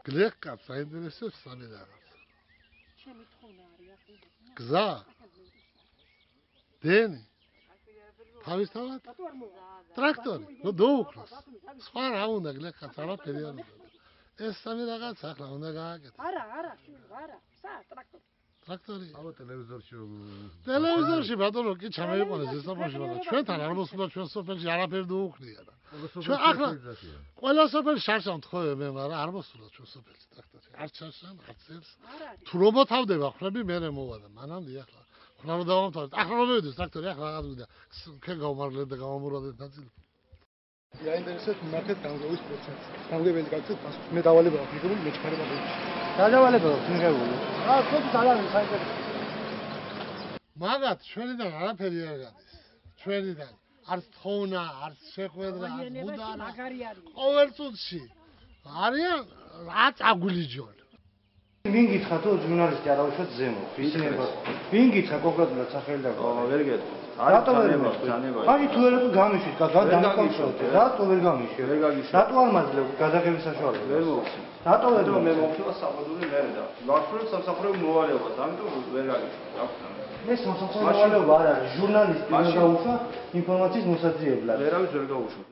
გლეხკაც საინტერესებს სამი რაღაც. ჩემი თხოვნა არის ახლა. გზა. დენი. თავისთავად ტრაქტორი, ნუ დაუქროს. სხვა რა უნდა გლეხკაც არაფერი არ უნდა. ეს სამი რაღაც ახლა უნდა გააკეთო. არა, სა ტრაქტორი. ტრაქტორი. აბა ტელევიზორში ბატონო კი ჩამეიყვანეს ეს საფაში მაგრამ ჩვენთან არ მოსულა ჩვენ სოფელში არაფერი დაუხნია და. ჩვენ ახლა ყველა სოფელში შარშან თხოვე მე მაგრამ არ მოსულა ჩვენ სოფელში ტრაქტორი. არ შარშან, არც ერთ. თუ რომ მოთავდება ხრები მე მოვა და მანამდე ახლა ხნა რომ დავამთავრეთ. ახლა რომ მივიდეს ტრაქტორი ახლა რაღაც გვიდა. ქენ გავმარლეთ და გავამურადეთ ნაწილი. Interesat market გამგეობის პროცესი. გამგებელი გაგცეთ პასუხს. მე დავალება აქვს მიგებული მე ჩქარება გქონდა. დავალება აქვს მიღებული. ხოთი ძალიან საინტერესო. მაგათ ჩვენიდან არაფერი არ გადის. ჩვენიდან არც თხოვნა, არც შეხვედრა, არც მუდარა. ყოველ წუთში არიან რაც აგვლიჯონ. ვინ გითხრა თუ ჟურნალისტი არა უშოთ ზემო. ვინ გითხრა კონკრეტულად სახელი და ვერ გეტყვი. რატო ვერ გეტყვი? აი თუ ვერ გამიშვით, გადამკავშირეთ. რატო ვერ გამიშვით? ვერ გაგიშვით. რატო არ მაძლევ გადაღების საშუალებას? ვერ მოვხსნი. რატო ვერ მე მოვხსნა საბადური მერე და ვარცხნილ სამსახურეო მოვალეობას, ამიტომ ვერ გაგიშვით. რა ვქნა? მე სამსახურეო მოვალეობა არ არის, ჟურნალისტი უნდა გაუშვა ინფორმაციის მოსაძიებლად. ვერავის ვერ გაუშვით.